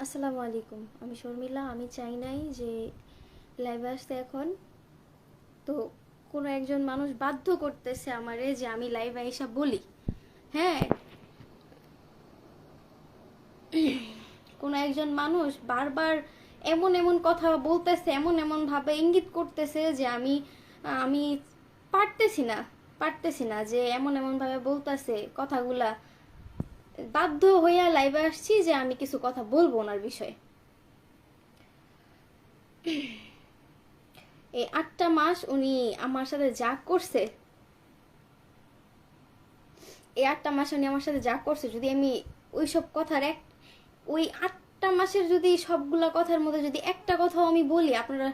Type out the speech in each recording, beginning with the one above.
আসসালামু আলাইকুম। আমি শর্মিলা। আমি চাই নাই যে লাইভে আসতে এখন। তো কোনো একজন মানুষ বাধ্য করতেছে আমারে যে আমি লাইভে এসে বলি। হ্যাঁ, কোনো একজন মানুষ বারবার এমন এমন কথা বলতেছে, এমন এমন ভাবে ইঙ্গিত করতেছে যে আমি আমি পারতেছি না, পারতেছি না যে এমন এমন ভাবে বলতেছে কথাগুলা। বাধ্য হইয়া লাইভে আসছি যে আমি কিছু কথা বলবো ওনার বিষয়ে। এই 8টা মাস উনি আমার সাথে যা করছে, এই 8টা মাস উনি আমার সাথে যা করছে, যদি আমি ওই সব কথার ওই 8টা মাসের যদি সবগুলা কথার মধ্যে যদি একটা কথাও আমি বলি, আপনারা,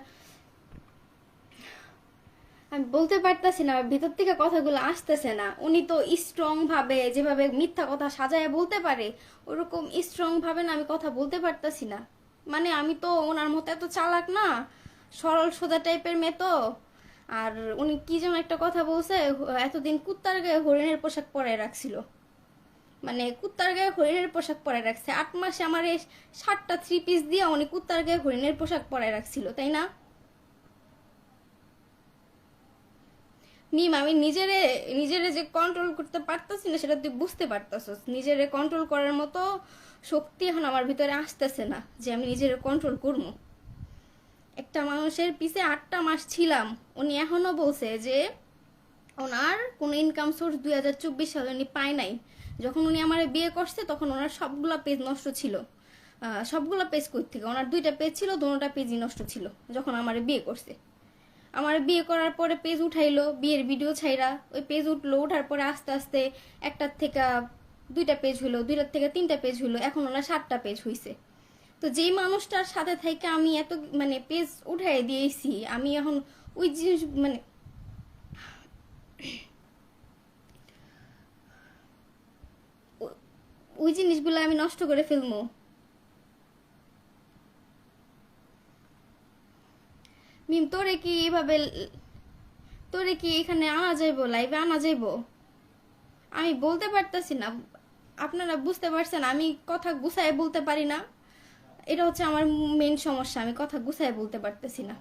আমি বলতে পারতাছি না, ভিতর থেকে কথাগুলো আসতেছে না। উনি তো স্ট্রং ভাবে, যেভাবে মিথ্যা কথা সাজায় বলতে পারে, ওরকম স্ট্রং ভাবে না আমি কথা বলতে পারতাছি না। মানে আমি তো ওনার মতো এত চালাক না, সরল সোজা টাইপের মেয়ে তো। আর উনি কি যেন একটা কথা বলছে, এতদিন কুত্তার গায়ে হরিণের পোশাক পরে রাখছিল। মানে কুত্তার গায়ে হরিণের পোশাক পরে রাখছে 8 মাসে। আমার এই 7টা 3 পিস দিয়ে উনি কুত্তার গায়ে হরিণের পোশাক পরে রাখছিল, তাই না? মিম, আমি নিজেরে নিজেরে যে কন্ট্রোল করতে পারতাছি না সেটা তুই বুঝতে পারতাছস। নিজেরে কন্ট্রোল করার মতো শক্তি এখন আমার ভিতরে আসতেছে না যে আমি নিজেরে কন্ট্রোল করবো। একটা মানুষের পিছে 8টা মাস ছিলাম। উনি এখনো বলছে যে ওনার কোনো ইনকাম সোর্স 2024 সালে উনি পায় নাই। যখন উনি আমার বিয়ে করছে তখন ওনার সবগুলা পেজ নষ্ট ছিল। সবগুলা পেজ কই থেকে, ওনার 2টা পেজ ছিল, দুটোটা পেজই নষ্ট ছিল যখন আমার বিয়ে করছে। আমার বিয়ে করার পরে পেজ উঠাইলো, বিয়ের ভিডিও ছাইরা ওই পেজ উঠলো। ওঠার পরে আস্তে আস্তে একটার থেকে 2টা পেজ হইলো, 2টার থেকে 3টা পেজ হইলো, এখন ওনার 7টা পেজ হইছে। তো যেই মানুষটার সাথে থেকে আমি এত মানে পেজ উঠাই দিয়েছি, আমি এখন ওই জিনিস মানে ওই জিনিসগুলো আমি নষ্ট করে ফেলবো। মিম, তোরে কি এখানে আনা যাইবো, লাইভে আনা যাইবো? আমি বলতে পারতাছি না। আপনারা বুঝতে পারছেন আমি কথা গুছায় বলতে পারি না। এটা হচ্ছে আমার মেন সমস্যা, আমি কথা গুছায় বলতে পারতেছি না।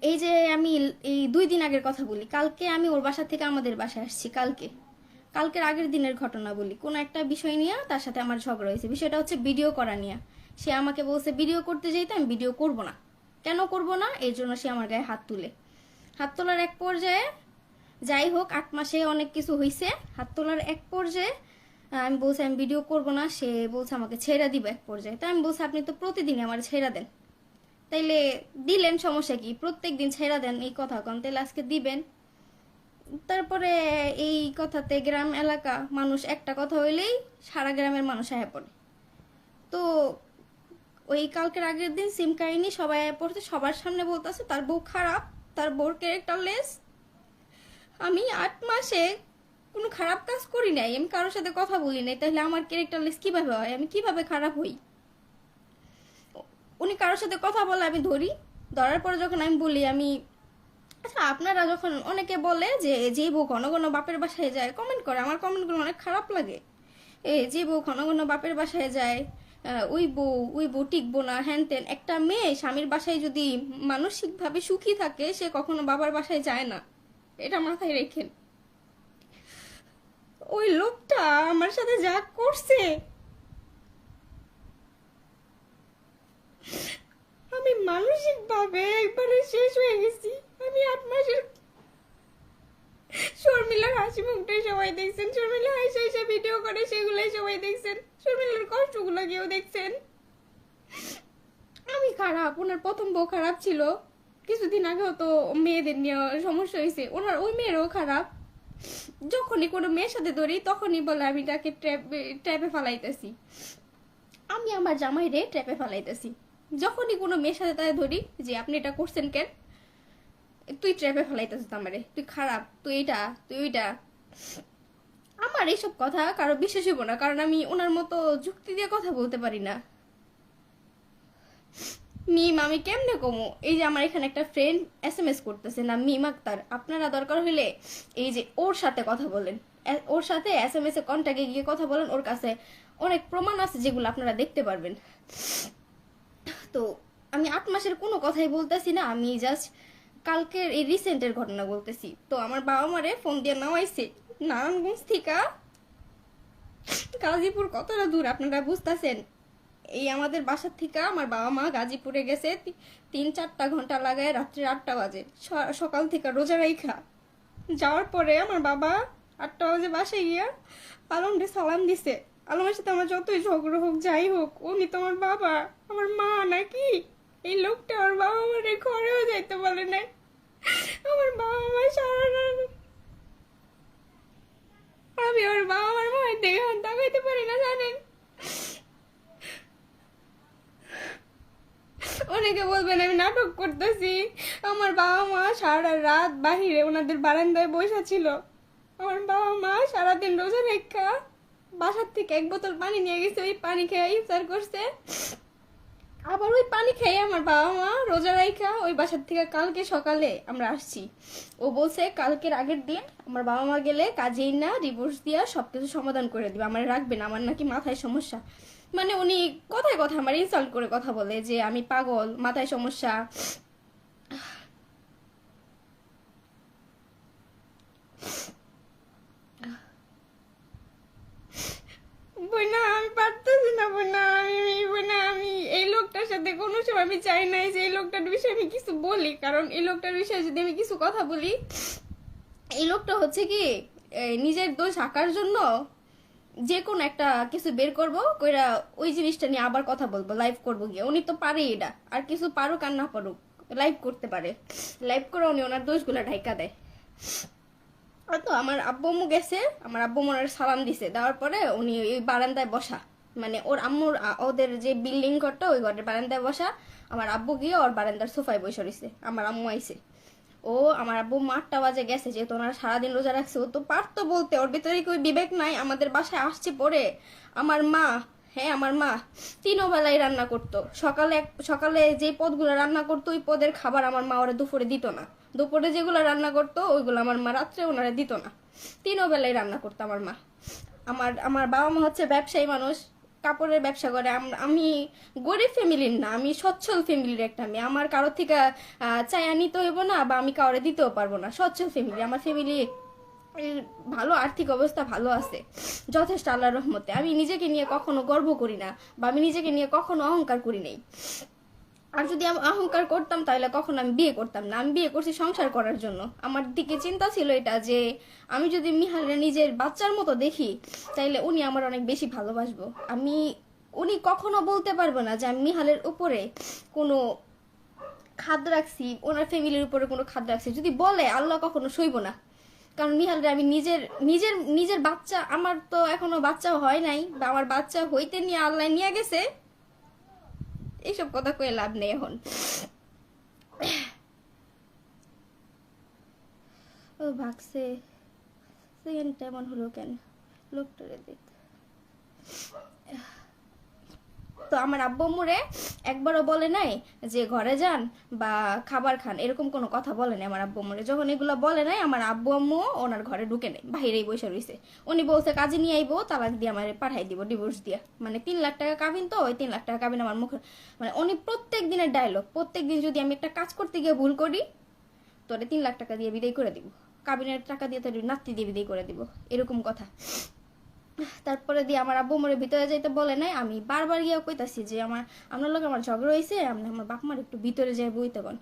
এই যে আমি এই 2 দিন আগের কথা বলি। কালকে আমি ওর বাসা থেকে আমাদের বাসায় আসছি। কালকের আগের দিনের ঘটনা বলি। কোনো একটা বিষয় নিয়ে তার সাথে আমার ঝগড়া হয়েছে। বিষয়টা হচ্ছে ভিডিও করা নিয়ে। সে আমাকে বলছে ভিডিও করতে যেতে, আমি ভিডিও করব না। কেন করব না, এর জন্য সে আমার গায়ে হাত তুলে। হাত তোলার এক পর্যায়ে, যাই হোক 8 মাসে অনেক কিছু হয়েছে। হাত তোলার এক পর্যায়ে আমি বলছি আমি ভিডিও করব না। সে বলছে আমাকে ছেড়ে দিব এক পর্যায়ে। তাই আমি বলছি আপনি তো প্রতিদিনই আমার ছেড়ে দেন, তাইলে দিলেন, সমস্যা কি? প্রত্যেক দিন ছেড়া দেন এই কথা কন, তাইলে আজকে দিবেন। তারপরে এই কথাতে গ্রাম এলাকা মানুষ, একটা কথা হইলেই সারা গ্রামের মানুষ আয়া পড়ে। তো ওই কালকের আগের দিন সিম কাহিনী সবাই আয়া পড়ছে, সবার সামনে বলতেছে তার বউ খারাপ, তার বউর ক্যারেক্টারলেস। আমি 8 মাসে কোনো খারাপ কাজ করি নাই, আমি কারোর সাথে কথা বলি নাই, তাহলে আমার ক্যারেক্টারলেস কিভাবে হয়? আমি কিভাবে খারাপ হই? উনি কারোর সাথে কথা বলে আমি ধরি, ধরার পরে যখন আমি বলি আমি, আচ্ছা আপনারা যখন অনেকে বলে যে যে বউ ঘন ঘন বাপের বাসায় যায়, কমেন্ট করে, আমার কমেন্টগুলো অনেক খারাপ লাগে। যে বউ ঘন ঘন বাপের বাসায় যায়, ওই বউ টিকবো না, হ্যান ত্যান। একটা মেয়ে স্বামীর বাসায় যদি মানসিকভাবে সুখী থাকে, সে কখনো বাবার বাসায় যায় না, এটা মাথায় রেখেন। ওই লোকটা আমার সাথে যা করছে, আমি মানসিকভাবে একবারে শেষ হয়ে গেছি। আমি 8 মাসের শর্মিলার হাসি মুখটাই সবাই দেখছেন, শর্মিলা হাসি হাসি ভিডিও করে সেগুলাই সবাই দেখছেন, শর্মিলার কষ্টগুলো কেউ দেখছেন? আমি খারাপ, ওনার প্রথম বউ খারাপ ছিল। কিছুদিন আগেও তো মেয়েদের নিয়ে সমস্যা হয়েছে, ওনার ওই মেয়েরও খারাপ। যখনই কোনো মেয়ের সাথে ধরি তখনই বলে আমি তাকে ট্র্যাপে ফালাইতেছি। আমি আমার জামাইরে ট্র্যাপে ফালাইতেছি। যখনই কোনো মেয়ের সাথে তাই ধরি যে আপনি এটা করছেন কেন, তুই ট্র্যাপে ফেলাইতেছিস আমারে, তুই খারাপ, তুই এটা, তুই ওইটা। আমার এইসব কথা কারো বিশ্বাস হইব না, কারণ আমি ওনার মতো যুক্তি দিয়ে কথা বলতে পারি না। মিম আমি কেমনে কমু? এই যে আমার এখানে একটা ফ্রেন্ড SMS করতেছে না, মিম আক্তার, আপনারা দরকার হলে এই যে ওর সাথে কথা বলেন, ওর সাথে SMS এ কন্টাক্টে গিয়ে কথা বলেন, ওর কাছে অনেক প্রমাণ আছে যেগুলো আপনারা দেখতে পারবেন। তো আমি 8 মাসের কোনো কথাই বলতেছি না, আমি জাস্ট কালকের এই রিসেন্টের ঘটনা বলতেছি। তো আমার বাবা মারে ফোন দিয়ে নামাইছে নারায়ণগঞ্জ থেকে গাজীপুর, কতটা দূর আপনারা বুঝতেছেন। এই আমাদের বাসার থেকে আমার বাবা মা গাজীপুরে গেছে 3-4 ঘন্টা লাগায়, রাত্রে 8টা বাজে, সকাল থেকে রোজা রাইখা যাওয়ার পরে আমার বাবা 8টা বাজে বাসায় গিয়া আলমরে সালাম দিছে। আলমের সাথে আমার যতই ঝগড়া হোক যাই হোক, উনি তো আমার বাবা, আমার মা নাকি? এই লোকটা আমার বাবা মারে ঘরেও যাইতে বলে না। আমার বাবা মা সারা রাত, আমি আমার বাবা মার মায়ের দেখে তাকাইতে পারি না জানেন। অনেকে বলবেন আমি নাটক করতেছি, আমার বাবা মা সারা রাত বাহিরে ওনাদের বারান্দায় বসা ছিল। আমার বাবা মা সারাদিন রোজা রেখা বাসার থেকে 1 বোতল পানি নিয়ে গেছে, ওই পানি খেয়ে ইফতার করছে। আবার ওই পানি খেয়ে আমার বাবা মা রোজা রাইখা ওই বাসার থেকে কালকে সকালে আমরা আসছি। ও বলছে কালকের আগের দিন আমার বাবা মা গেলে কাজেই না ডিভোর্স দিয়া সবকিছু সমাধান করে দিবে, আমার রাখবে না, আমার নাকি মাথায় সমস্যা। মানে উনি কথায় কথা আমার ইনসাল্ট করে কথা বলে যে আমি পাগল, মাথায় সমস্যা। বইনা আমি পারতেছি না, বইনা আমি এই লোকটার সাথে কোনো সময় আমি চাই নাই যে এই লোকটার বিষয়ে আমি কিছু বলি, কারণ এই লোকটার বিষয়ে যদি আমি কিছু কথা বলি, এই লোকটা হচ্ছে কি নিজের দোষ ঢাকার জন্য যে কোনো একটা কিছু বের করবো কইরা ওই জিনিসটা নিয়ে আবার কথা বলবো, লাইভ করবো গিয়ে। উনি তো পারে এটা, আর কিছু পারুক আর না পারুক লাইভ করতে পারে, লাইভ করে উনি ওনার দোষগুলা ঢাইকা দেয়। তো আমার আব্বু আম্মু গেছে, আমার আব্বু মনের সালাম দিছে, দেওয়ার পরে উনি ওই বারান্দায় বসা, মানে ওর আম্মুর ওদের যে বিল্ডিং ঘরটা ওই ঘরের বারান্দায় বসা। আমার আব্বু গিয়ে ওর বারান্দার সোফায় বসে রয়েছে, আমার আম্মু আইছে। ও আমার আব্বু 8টা বাজে গেছে, যেহেতু ওনারা সারাদিন রোজা রাখছে, ও তো পারতো বলতে, ওর ভিতরে কি বিবেক নাই? আমাদের বাসায় আসছে পরে আমার মা, হ্যাঁ আমার মা 3 বেলায় রান্না করতো। সকালে যে পদগুলো রান্না করতো ওই পদের খাবার আমার মা ওরা দুপুরে দিত না, দুপুরে যেগুলো রান্না করতো ওইগুলো আমার মা রাত্রে ওনারা দিত না। 3 বেলায় রান্না করতো আমার মা। আমার আমার বাবা মা হচ্ছে ব্যবসায়ী মানুষ, কাপড়ের ব্যবসা করে। আমি গরিব ফ্যামিলির না, আমি সচ্ছল ফ্যামিলির একটা মেয়ে। আমার কারোর থেকে চাইয়া নিতে হইব না, বা আমি কাউরে দিতেও পারবো না। সচ্ছল ফ্যামিলি, আমার ফ্যামিলি ভালো, আর্থিক অবস্থা ভালো আছে যথেষ্ট আল্লাহর রহমতে। আমি নিজেকে নিয়ে কখনো গর্ব করি না, বা আমি নিজেকে নিয়ে কখনো অহংকার করি নাই। আর যদি আমি অহংকার করতাম তাহলে কখনো আমি বিয়ে করতাম না। আমি বিয়ে করছি সংসার করার জন্য। আমার দিকে চিন্তা ছিল এটা যে আমি যদি মিহালের নিজের বাচ্চার মতো দেখি তাইলে উনি আমার অনেক বেশি ভালোবাসবো। উনি কখনো বলতে পারবো না যে আমি মিহালের উপরে কোনো খাদ্য রাখছি, ওনার ফ্যামিলির উপরে কোনো খাদ্য রাখছি। যদি বলে আল্লাহ কখনো সইব না, কারণ মিহালরে আমি নিজের নিজের নিজের বাচ্চা, আমার তো এখনো বাচ্চা হয় নাই, বা আমার বাচ্চা হইতে নিয়ে আল্লাহ নিয়ে গেছে, এইসব কথা কয়ে লাভ নেই এখন। ও ভাগছে, সেকেন্ড এমন হলো কেন? লোকটারে দেখ। তো আমার আব্বু আম্মুরে একবারও বলে নাই যে ঘরে যান বা খাবার খান, এরকম কোনো কথা বলে নাই আমার আব্বু আম্মুরে। যখন এগুলো বলে নাই, আমার আব্বু আম্মু ওনার ঘরে ঢুকে নেই, বাহিরেই বসে রয়েছে। উনি বলছে কাজে নিয়ে আইবো, তালাক দিয়ে আমার পাঠাই দিব ডিভোর্স দিয়া। মানে 3 লাখ টাকা কাবিন, তো ওই 3 লাখ টাকা কাবিন আমার মুখে। মানে উনি প্রত্যেক দিনের ডায়লগ, প্রত্যেক দিন যদি আমি একটা কাজ করতে গিয়ে ভুল করি, তোরে 3 লাখ টাকা দিয়ে বিদায় করে দিব, কাবিনের টাকা দিয়ে তোর নাতি দিয়ে বিদায় করে দিব, এরকম কথা। তারপরে দিয়ে আমার আব্বু মোরে ভিতরে যাইতে বলে নাই। আমি বারবার গিয়ে কইতাছি যে আপনার লোক আমার ঝগড়া হয়েছে, আমার বাপ মার একটু ভিতরে যাই বইতে কোন।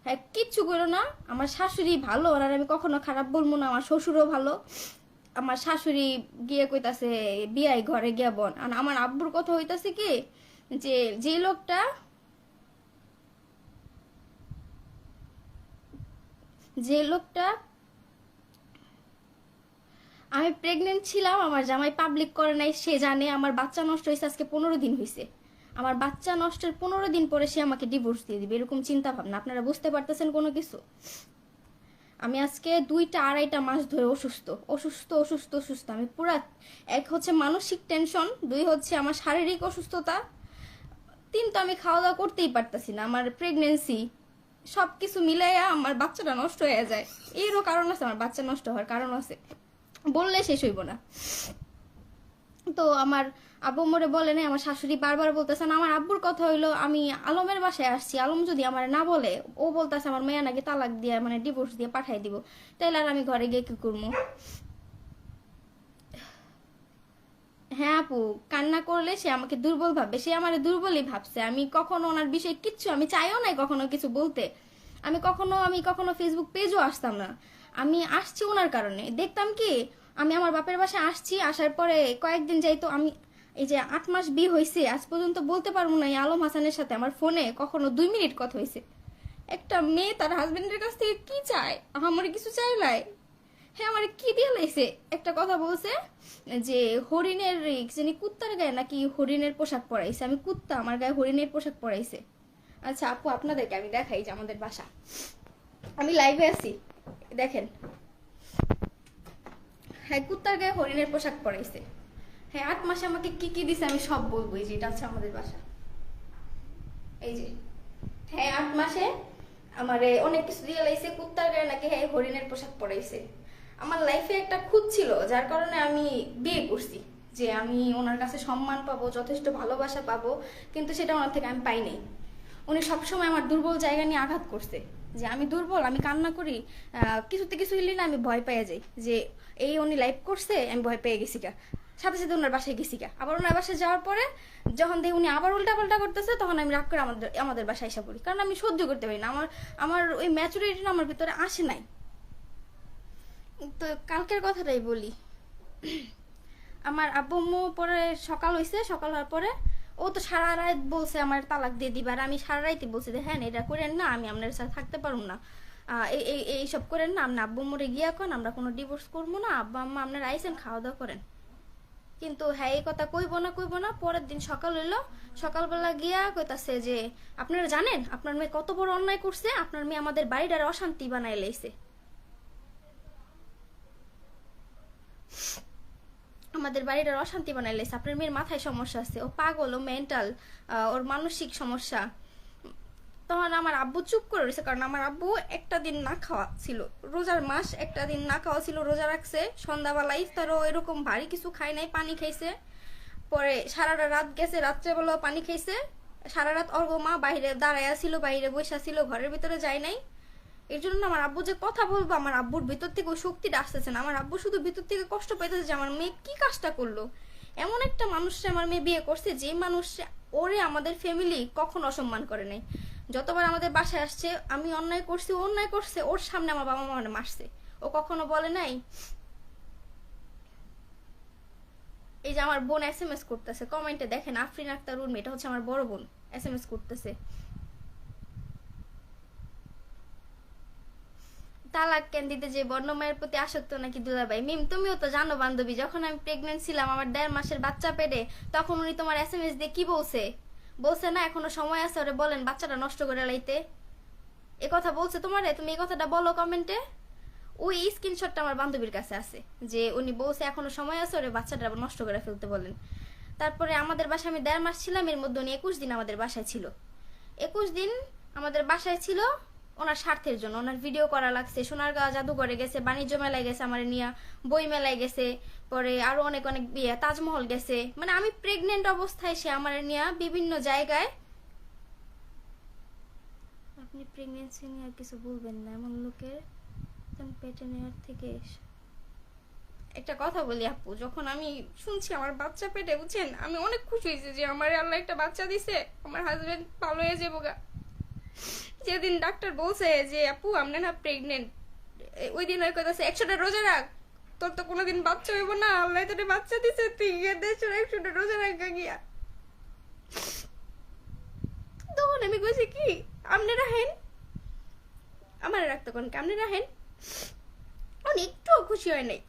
হ্যাঁ, কিচ্ছু করো না। আমার শাশুড়ি ভালো, ওনার আমি কখনো খারাপ বলবো না। আমার শ্বশুরও ভালো। আমার শাশুড়ি গিয়ে কইতাছে বিয়াই ঘরে গিয়া বোন। আর আমার আব্বুর কথা হইতাছে কি যে যে লোকটা আমি প্রেগনেন্ট ছিলাম, আমার জামাই পাবলিক করে নাই, সে জানে। আমার বাচ্চা নষ্ট হয়েছে আজকে 15 দিন হয়েছে। আমার বাচ্চা নষ্টের 15 দিন পরে সে আমাকে ডিভোর্স দিয়ে দিবে, এরকম চিন্তা ভাবনা। আপনারা বুঝতে পারতেছেন কোনো কিছু? আমি আজকে 2-2.5 মাস ধরে অসুস্থ অসুস্থ অসুস্থ অসুস্থ। আমি পুরা, এক হচ্ছে মানসিক টেনশন, 2 হচ্ছে আমার শারীরিক অসুস্থতা, দিন তো আমি খাওয়া দাওয়া করতেই পারতাছি না, আমার প্রেগনেন্সি সবকিছু মিলাইয়া আমার বাচ্চাটা নষ্ট হয়ে যায়। এরও কারণ আছে, আমার বাচ্চা নষ্ট হওয়ার কারণ আছে, বললে শেষ হইব না। তো আমার আব্বু মোরে বলে নাই, আমার শাশুড়ি বারবার বলতেছে না। আমার আব্বুর কথা হইলো আমি আলমের বাসায় আসছি, আলম যদি আমার না বলে, ও বলতেছে আমার মেয়ে নাকি তালাক দিয়ে মানে ডিভোর্স দিয়ে পাঠাই দিব, তাইলে আর আমি ঘরে গিয়ে কি করবো? হ্যাঁ আপু, কান্না করলে সে আমাকে দুর্বল ভাববে, সে আমার দুর্বলই ভাবছে। আমি কখনো ওনার বিষয়ে কিচ্ছু, আমি চাইও নাই কখনো কিছু বলতে। আমি কখনো ফেসবুক পেজও আসতাম না। আমি আসছি ওনার কারণে। দেখতাম কি, আমি আমার বাপের বাসায় আসছি, আসার পরে কয়েকদিন যাইতো, আমি এই যে 8 মাস বিয়ে হয়েছে আজ পর্যন্ত বলতে পারবো না এই আলম হাসানের সাথে আমার ফোনে কখনো 2 মিনিট কথা হয়েছে। একটা মেয়ে তার হাজবেন্ডের কাছ থেকে কি চায়? আমার কিছু চাইলাই। হ্যাঁ, আমার কি দিয়ে লাইছে, একটা কথা বলছে যে হরিণের জানি কুত্তার গায়ে নাকি হরিণের পোশাক পরাইছে। আমি কুত্তা, আমার গায়ে হরিণের পোশাক পরাইছে। আচ্ছা আপু, আপনাদেরকে আমি দেখাই যে আমাদের বাসা, আমি লাইভে আছি, দেখেন। হ্যাঁ, কুত্তার গায়ে হরিণের পোশাক পরাইছে। হ্যাঁ, 8 মাসে আমাকে কি কি দিছে আমি সব বলবো। এই যে এটা হচ্ছে আমাদের বাসা, এই যে। হ্যাঁ, 8 মাসে আমারে অনেক কিছু দিয়ে লাইছে, কুত্তার গায়ে নাকি হ্যাঁ হরিণের পোশাক পরাইছে। আমার লাইফে একটা খুঁত ছিল, যার কারণে আমি বিয়ে করছি, যে আমি ওনার কাছে সম্মান পাবো, যথেষ্ট ভালোবাসা পাবো, কিন্তু সেটা ওনার থেকে আমি পাই নাই। উনি সবসময় আমার দুর্বল জায়গা নিয়ে আঘাত করছে, যে আমি দুর্বল, আমি কান্না করি, কিছুতে কিছু হইলে না আমি ভয় পেয়ে যাই, যে এই উনি লাইভ করছে আমি ভয় পেয়ে গেছি গা, সাথে সাথে ওনার বাসায় গেছি গা। আবার ওনার বাসায় যাওয়ার পরে যখন দেখি উনি আবার উল্টা পাল্টা করতেছে, তখন আমি রাগ করে আমাদের বাসায় এসে পড়ি, কারণ আমি সহ্য করতে পারি না। আমার ওই ম্যাচুরিটি আমার ভিতরে আসে নাই। তো কালকের কথাটাই বলি, আমার আব্বু আম্মু পরে সকাল হয়েছে, সকাল হওয়ার পরে ও তো সারা রাত বলছে আমার তালাক দিয়ে দিবার। আমি সারা রাইতে বলছি যে হ্যাঁ এটা করেন না, আমি আপনার সাথে থাকতে পারবো না, এইসব করেন না, আপনি আব্বু আম্মুরে গিয়া এখন আমরা কোনো ডিভোর্স করবো না, আব্বা আম্মা আপনারা আইসেন খাওয়া দাওয়া করেন। কিন্তু হ্যাঁ এই কথা কইব না। পরের দিন সকাল হইলো, সকালবেলা গিয়া কইতাছে যে আপনারা জানেন আপনার মেয়ে কত বড় অন্যায় করছে, আপনার মেয়ে আমাদের বাড়িটার অশান্তি বানাই লাইছে, আমাদের বাড়িটার অশান্তি বানাই লাইছে, আপনার মেয়ের মাথায় সমস্যা আছে, ও পাগল, ও মেন্টাল, ওর মানসিক সমস্যা। তখন আমার আব্বু চুপ করে রয়েছে, কারণ আমার আব্বু একটা দিন না খাওয়া ছিল, রোজার মাস, একটা দিন না খাওয়া ছিল, রোজা রাখছে। সন্ধ্যাবেলা ইফতারও এরকম ভারী কিছু খাই নাই, পানি খাইছে। পরে সারাটা রাত গেছে, রাত্রেবেলাও পানি খাইছে। সারা রাত অর্ঘ মা বাইরে দাঁড়াইয়া ছিল, বাইরে বসা ছিল, ঘরের ভিতরে যায় নাই। এর জন্য আমার আব্বু যে কথা বলবো, আমার আব্বুর ভিতর থেকে ওই শক্তিটা আসতেছে না। আমার আব্বু শুধু ভিতর থেকে কষ্ট পাইতেছে যে আমার মেয়ে কি কাজটা করলো। এমন একটা মানুষকে আমার মেয়ে বিয়ে করছে, যে মানুষ ওরে আমাদের ফ্যামিলি কখনো অসম্মান করে নাই। যতবার আমাদের বাসায় আসছে, আমি অন্যায় করছি, অন্যায় করছে, ওর সামনে আমার বাবা মা মানে মারছে, ও কখনো বলে নাই। এই যে আমার বোন SMS করতেছে, কমেন্টে দেখেন, আফরিন আক্তার উর্মি, এটা হচ্ছে আমার বড় বোন, SMS করতেছে তালাক কেন দিতে, যে বর্ণমায়ের প্রতি আসক্ত নাকি দুলাভাই। মিম, তুমিও তো জানো বান্ধবী, যখন আমি প্রেগনেন্ট ছিলাম, আমার 1.5 মাসের বাচ্চা পেটে, তখন উনি তোমার SMS দিয়ে কি বলছে না এখনো সময় আছে, ওরে বলেন বাচ্চাটা নষ্ট করে লাইতে। এ কথা বলছে তোমারে, তুমি এই কথাটা বলো কমেন্টে। ওই স্ক্রিনশটটা আমার বান্ধবীর কাছে আছে, যে উনি বলছে এখনো সময় আছে, ওরে বাচ্চাটা নষ্ট করে ফেলতে বলেন। তারপরে আমাদের বাসায় আমি 1.5 মাস ছিলাম, এর মধ্যে উনি 21 দিন আমাদের বাসায় ছিল। 21 দিন আমাদের বাসায় ছিল ওনার স্বার্থের জন্য। ওনার ভিডিও করা লাগছে, সোনারগাঁও জাদুঘরে গেছে, বাণিজ্য মেলায় গেছে, আমার নিয়ে বই মেলায় গেছে, পরে আরো অনেক অনেক বিয়ে, তাজমহল গেছে। মানে আমি প্রেগনেন্ট অবস্থায় সে আমার নিয়ে বিভিন্ন জায়গায়। আপনি প্রেগনেন্সি নিয়ে আর কিছু বলবেন না, এমন লোকের পেটে নেওয়ার থেকে। একটা কথা বলি আপু, যখন আমি শুনছি আমার বাচ্চা পেটে, বুঝছেন, আমি অনেক খুশি হয়েছি যে আমার আল্লাহ একটা বাচ্চা দিছে, আমার হাজবেন্ড ভালো হয়ে যাবো গা। যেদিন ডাক্তার বলছে যে আপু আপনি না প্রেগনেন্ট, ওই দিন ওই কথা 100টা রোজা রাখ, তোর তো কোনোদিন বাচ্চা হইব না, আল্লাহ তোর বাচ্চা দিছে, তুই 100টা রোজা রাখা গিয়া। তখন আমি কইছি কি, আপনি রাখেন, আমার রাখতে কোন আপনি রাখেন। অনেক একটুও খুশি হয় নাই।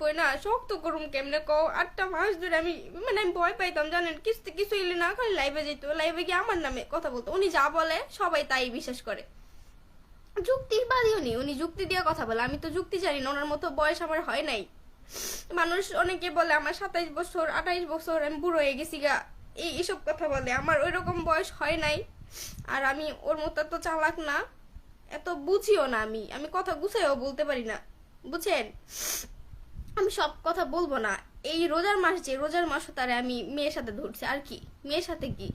বই না শক্ত করুম কেমনে কও, 8টা মাস ধরে আমি মানে আমি ভয় পাইতাম জানেন, কিছু এলে না খালি লাইভে যেত, লাইভে গিয়ে আমার নামে কথা বলতো, উনি যা বলে সবাই তাই বিশ্বাস করে। যুক্তিবাদী উনি যুক্তি দিয়ে কথা বলে, আমি তো যুক্তি জানি না, ওনার মতো বয়স আমার হয় নাই। মানুষ অনেকে বলে আমার 27 বছর 28 বছর আমি বুড়ো হয়ে গেছি গা, এইসব কথা বলে। আমার ওইরকম বয়স হয় নাই, আর আমি ওর মতো তো চালাক না, এত বুঝিও না। আমি কথা গুছাইও বলতে পারি না, বুঝছেন? আমি সব কথা বলবো না। এই রোজার মাস, যে রোজার মাস, তারে আমি মেয়ের সাথে ধরছি, আর কি মেয়ের সাথে কি।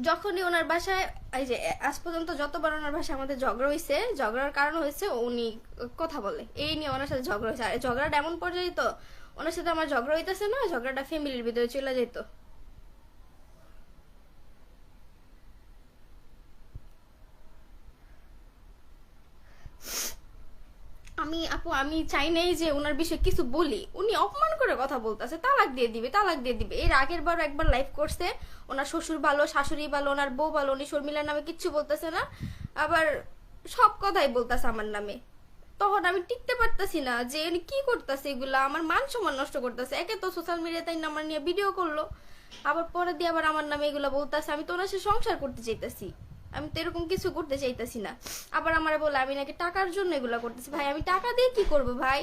যখনই ওনার বাসায়, এই যে আজ পর্যন্ত যতবার ওনার বাসায় আমাদের ঝগড়া হয়েছে, ঝগড়ার কারণ হয়েছে উনি কথা বলে, এই নিয়ে ওনার সাথে ঝগড়া হয়েছে। আর ঝগড়াটা এমন পর্যায়ে তো ওনার সাথে আমার ঝগড়া হইতেছে না, ঝগড়াটা ফ্যামিলির ভিতরে চলে যেত। আমি চাই নাই যে ওনার বিষয়ে কিছু বলি। উনি অপমান করে কথা বলতেছে, তালাক দিয়ে দিবে, তালাক দিয়ে দিবে। এর আগের বার একবার লাইভ করছে, ওনার শ্বশুর ভালো, শাশুড়ি ভালো, ওনার বউ ভালো, উনি শর্মিলার নামে কিচ্ছু বলতেছে না, আবার সব কথাই বলতেছে আমার নামে। তখন আমি টিকতে পারতাছি না যে উনি কি করতেছে, এগুলা আমার মান সম্মান নষ্ট করতেছে। একে তো সোশ্যাল মিডিয়াতে আমার নিয়ে ভিডিও করলো, আবার পরে দিয়ে আবার আমার নামে এগুলা বলতেছে। আমি তো ওনার সাথে সংসার করতে চাইতেছি, আমি তো এরকম কিছু করতে চাইতেছি না। আবার আমার বলে আমি নাকি টাকার জন্য এগুলা করতেছি। ভাই আমি টাকা দিয়ে কি করবো ভাই?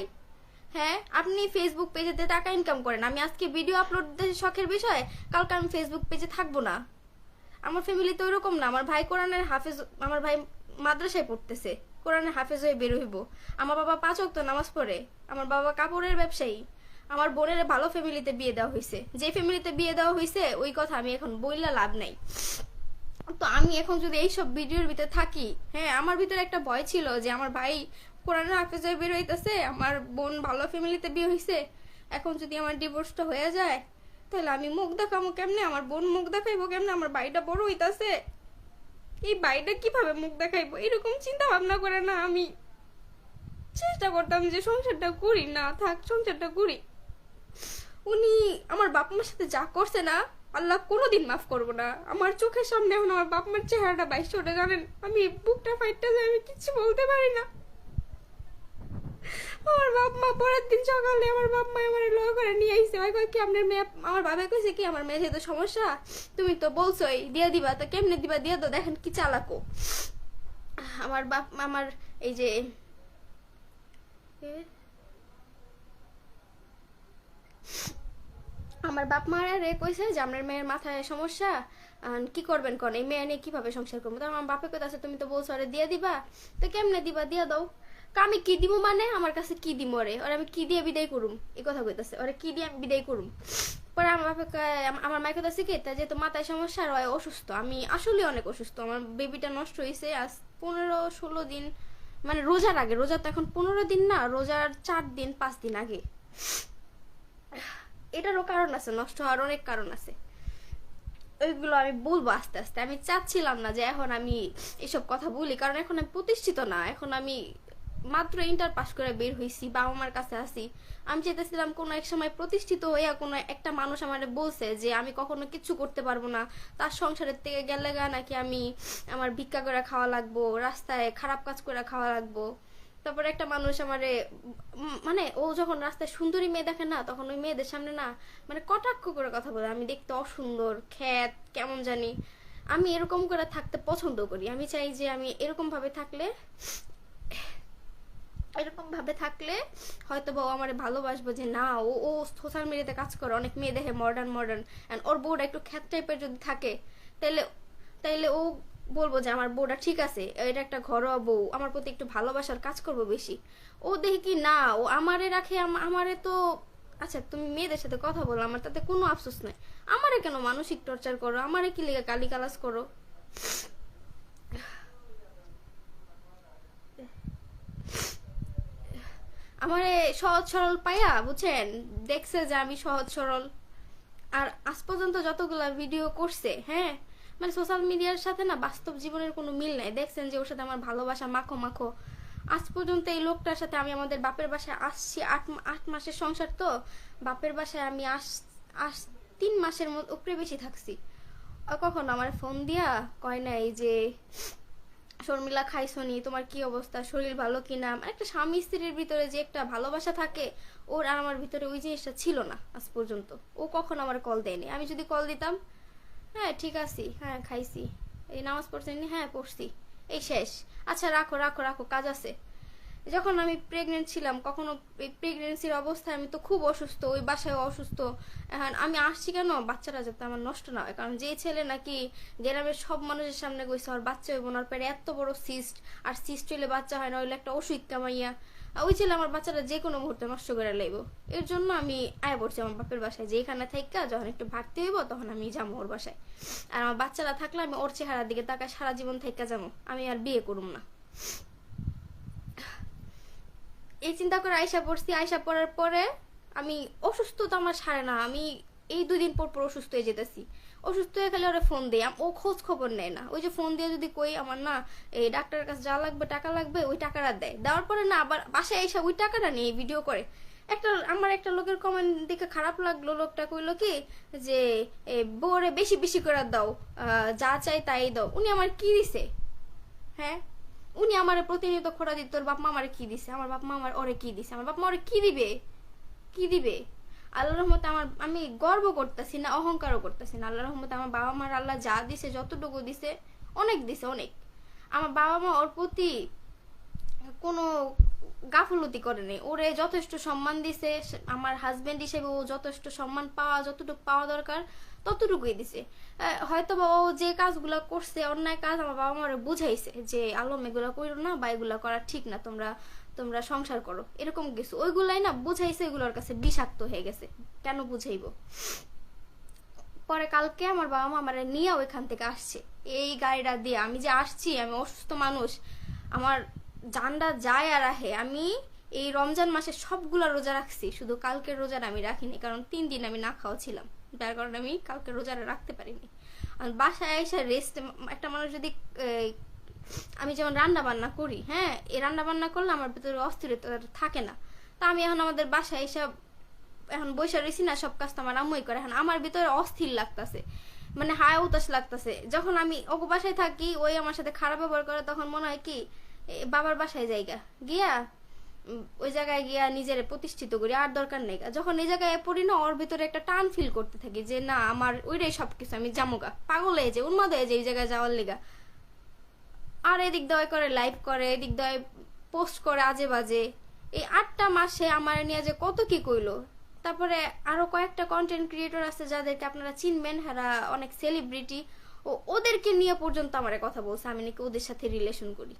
হ্যাঁ, আপনি ফেসবুক পেজেতে টাকা ইনকাম করেন, আমি আজকে ভিডিও আপলোড দিতেছি শখের বিষয়, কালকে আমি ফেসবুক পেজে থাকবো না। আমার ফ্যামিলি তো ওইরকম না। আমার ভাই কোরআনের হাফেজ, আমার ভাই মাদ্রাসায় পড়তেছে, কোরআনের হাফেজ হয়ে বের হইব। আমার বাবা 5 ওয়াক্ত নামাজ পড়ে, আমার বাবা কাপড়ের ব্যবসায়ী। আমার বোনের ভালো ফ্যামিলিতে বিয়ে দেওয়া হয়েছে, যে ফ্যামিলিতে বিয়ে দেওয়া হয়েছে ওই কথা আমি এখন বইলা লাভ নাই। তো আমি এখন যদি এইসব ভিডিওর ভিতরে থাকি, হ্যাঁ, আমার ভিতরে একটা ভয় ছিল যে আমার ভাই কোরআনের হাফেজে বের হইতেছে, আমার বোন ভালো ফ্যামিলিতে বিয়ে হয়েছে, এখন যদি আমার ডিভোর্সটা হয়ে যায় তাহলে আমি মুখ দেখাবো কেমনে, আমার বোন মুখ দেখাইবো কেমনে, আমার ভাইটা বড় হইতাছে, এই ভাইটা কিভাবে মুখ দেখাইবো, এরকম চিন্তা ভাবনা করে না আমি চেষ্টা করতাম যে সংসারটা করি, না থাক সংসারটা করি। উনি আমার বাপ মার সাথে যা করছে না, আল্লাহ কোনোদিন মাফ করবো না। আমার চোখের সামনে এখন আমার বাপ মার চেহারাটা বাইশে ওটা, জানেন আমি বুকটা ফাইটটা যায়, আমি কিছু বলতে পারি না। আমার বাপ মা পরের দিন সকালে আমার বাপ মা আমার লয় করে নিয়ে আইসে, ভাই কয় কি আপনার মেয়ে, আমার বাবা কইছে কি আমার মেয়ে যেহেতু সমস্যা, তুমি তো বলছোই দিয়ে দিবা, তো কেমনে দিবা, দিয়ে তো দেখেন কি চালাকো। আমার বাপ আমার এই যে আমার বাপ মারা রে কইছে যে আপনার মেয়ের মাথায় সমস্যা, কি করবেন কোন, এই মেয়ে নিয়ে কিভাবে সংসার করবো। তো আমার বাপে কইতাছে তুমি তো বলছো আরে দিয়ে দিবা, তো কেমনে দিবা, দিয়ে দাও। আমি কি দিব মানে, আমার কাছে কি দিব ওরে, ওরে আমি কি দিয়ে বিদায় করুম, এই কথা কইতাছে, ওরে কি দিয়ে আমি বিদায় করুম। পরে আমার বাপে আমার মায়ের কথা কি তা যেহেতু মাথায় সমস্যা আর হয় অসুস্থ, আমি আসলে অনেক অসুস্থ, আমার বেবিটা নষ্ট হয়েছে আজ 15-16 দিন, মানে রোজার আগে, রোজার তো এখন 15 দিন না, রোজার 4 দিন 5 দিন আগে। এটারও কারণ আছে, নষ্ট হওয়ার অনেক কারণ আছে, ওইগুলো আমি বলবো আস্তে আস্তে। আমি চাচ্ছিলাম না যে এখন আমি এসব কথা বলি, কারণ এখন আমি প্রতিষ্ঠিত না, এখন আমি মাত্র ইন্টার পাস করে বের হয়েছি, বাবা মার কাছে আছি। আমি চাইতেছিলাম কোনো এক সময় প্রতিষ্ঠিত হইয়া কোনো একটা মানুষ আমার বলছে যে আমি কখনো কিছু করতে পারবো না, তার সংসারের থেকে গেলে গা নাকি আমি আমার ভিক্ষা করে খাওয়া লাগবো, রাস্তায় খারাপ কাজ করে খাওয়া লাগবো। তারপরে একটা মানুষ আমারে মানে ও যখন রাস্তায় সুন্দরী মেয়ে দেখে না, তখন ওই মেয়েদের সামনে না মানে কটাক্ষ করে কথা বলে, আমি দেখতে অসুন্দর, খ্যাত কেমন জানি। আমি এরকম করে থাকতে পছন্দ করি, আমি চাই যে আমি এরকম ভাবে থাকলে, এরকম ভাবে থাকলে হয়তো বা আমার ভালোবাসবো, যে না ও ও সোশ্যাল মিডিয়াতে কাজ করে, অনেক মেয়ে দেখে মডার্ন মডার্ন, এন্ড ওর বউটা একটু খ্যাত টাইপের যদি থাকে, তাইলে তাইলে ও বলবো যে আমার বউটা ঠিক আছে, এটা একটা ঘরোয়া বউ, আমার প্রতি একটু ভালোবাসার কাজ করবো বেশি। ও দেখি কি না, ও আমারে রাখে, আমারে তো আচ্ছা তুমি মেয়েদের সাথে কথা বলো, আমার তাতে কোনো আফসোস নাই, আমারে কেন মানসিক টর্চার করো, আমারে কি লেগে গালি গালাজ করো। আমারে সহজ সরল পাইয়া বুঝছেন, দেখছে যে আমি সহজ সরল, আর আজ পর্যন্ত যতগুলা ভিডিও করছে, হ্যাঁ, মানে সোশ্যাল মিডিয়ার সাথে না বাস্তব জীবনের কোনো মিল নাই। দেখছেন যে ওর সাথে আমার ভালোবাসা মাখো মাখো। আজ পর্যন্ত এই লোকটার সাথে আমি আমাদের বাপের বাসায় আসছি, 8 মাসের সংসার তো, বাপের বাসায় আমি 3 মাসের উপরে বেশি থাকছি। কখন আমার ফোন দিয়া কয় নাই যে শর্মিলা খাইছনি, তোমার কি অবস্থা, শরীর ভালো কিনা। একটা স্বামী স্ত্রীর ভিতরে যে একটা ভালোবাসা থাকে, ওর আর আমার ভিতরে ওই জিনিসটা ছিল না আজ পর্যন্ত। ও কখন আমার কল দেয়নি, আমি যদি কল দিতাম, হ্যাঁ ঠিক আছি, হ্যাঁ খাইছি, এই নামাজ পড়ছেন, হ্যাঁ পড়ছি, এই শেষ, আচ্ছা রাখো রাখো রাখো কাজ আছে। যখন আমি প্রেগনেন্ট ছিলাম, কখনো প্রেগনেন্সির অবস্থায় আমি তো খুব অসুস্থ, ওই বাসায় অসুস্থ। এখন আমি আসছি কেন, বাচ্চাটা যাতে আমার নষ্ট না হয়। কারণ যে ছেলে নাকি গ্রামের সব মানুষের সামনে গেছে ওর বাচ্চা হইব না, ওর পেটে এত বড় সিস্ট, আর সিস্ট হইলে বাচ্চা হয় না, হইলে একটা ওষুধ কামাইয়া, ওই ছেলে আমার বাচ্চাটা যে কোনো মুহূর্তে নষ্ট করে লাইব। এর জন্য আমি আয়া পড়ছি আমার বাপের বাসায়, যে এখানে থাইকা যখন একটু ভাগতে হইব তখন আমি যাবো ওর বাসায়। আর আমার বাচ্চারা থাকলে আমি ওর চেহারার দিকে তাকায় সারা জীবন থাইকা যাবো, আমি আর বিয়ে করুম না। এই চিন্তা করে আয়সা পড়ছি। আয়সা পড়ার পরে আমি অসুস্থ তো আমার সারে না, আমি এই 2 দিন পর পর অসুস্থ হয়ে যেতেছি। অসুস্থ হয়ে গেলে ওরা ফোন দেয়, ও খোঁজ খবর নেয় না। ওই যে ফোন দিয়ে যদি কই আমার না এই ডাক্তারের কাছে যা লাগবে, টাকা লাগবে, ওই টাকাটা দেয়। দেওয়ার পরে না আবার বাসায় এসে ওই টাকাটা নিয়ে ভিডিও করে। আমার একটা লোকের কমেন্ট দেখে খারাপ লাগলো। লোকটা কইলো কি যে বউরে বেশি বেশি করে দাও, যা চাই তাই দাও। উনি আমার কি দিছে? হ্যাঁ, উনি আমার প্রতিনিয়ত খোঁড়া দিত, তোর বাপ মা আমারে কি দিছে, আমার বাপ মা আমার ওরে কি দিছে, আমার বাপ মা ওরে কি দিবে, কি দিবে? আল্লাহর রহমতে আমি গর্ব করতেছি না, অহংকারও করতেছি না। আল্লাহর রহমতে আমার বাবা মার আল্লাহ যা দিছে, যতটুকু দিছে, অনেক দিছে, অনেক। আমার বাবা মা ওর প্রতি কোনো গাফলতি করে নেই, ওরে যথেষ্ট সম্মান দিছে। আমার হাজবেন্ড হিসেবে ও যথেষ্ট সম্মান পাওয়া, যতটুকু পাওয়া দরকার ততটুকুই দিছে। হয়তো বা ও যে কাজগুলো করছে অন্যায় কাজ, আমার বাবা মারে বুঝাইছে যে আলম এগুলো করো না, বা এগুলো করা ঠিক না, তোমরা তোমরা সংসার করো, এরকম কিছু। ওইগুলাই না বুঝাইছে, এগুলোর কাছে বিষাক্ত হয়ে গেছে, কেন বুঝাইবো। পরে কালকে আমার বাবা মা আমার নিয়ে ওইখান থেকে আসছে এই গাড়িটা দিয়ে। আমি যে আসছি, আমি অসুস্থ মানুষ, আমার জানটা যায় আর আহে। আমি এই রমজান মাসে সবগুলা রোজা রাখছি, শুধু কালকের রোজাটা আমি রাখিনি, কারণ 3 দিন আমি না খাওয়া ছিলাম, যার কারণে আমি কালকের রোজাটা রাখতে পারিনি। আর বাসায় এসে রেস্ট, একটা মানুষ যদি আমি যেমন রান্না বান্না করি, হ্যাঁ, এই রান্না বান্না করলে আমার ভিতরে অস্থিরতা থাকে না। তা আমি এখন আমাদের বাসায় এসে এখন বসে রয়েছি না, সব কাজ তো আমার আম্মুই করে। এখন আমার ভিতরে অস্থির লাগতেছে, মানে হায় উতাস লাগতেছে। যখন আমি ওকে বাসায় থাকি, ওই আমার সাথে খারাপ ব্যবহার করে, তখন মনে হয় কি বাবার বাসায় জায়গা গিয়া ওই জায়গায় গিয়া নিজের প্রতিষ্ঠিত করি, আর দরকার নেই। যখন এই জায়গায় পড়ি না, ওর ভিতরে একটা টান ফিল করতে থাকি যে না, আমার ওইটাই সবকিছু, আমি জামুগা, পাগল হয়ে যায়, উন্মাদ হয়ে যায় এই জায়গায় যাওয়ার লেগা। আর এদিক দয় করে লাইভ করে, এদিক দয় পোস্ট করে আজে বাজে। এই 8টা মাসে আমার নিয়ে যে কত কি কইলো। তারপরে আরো কয়েকটা কন্টেন্ট ক্রিয়েটর আছে যাদেরকে আপনারা চিনবেন, যারা অনেক সেলিব্রিটি, ওদেরকে নিয়ে পর্যন্ত আমার কথা বলছে আমি নাকি ওদের সাথে রিলেশন করি।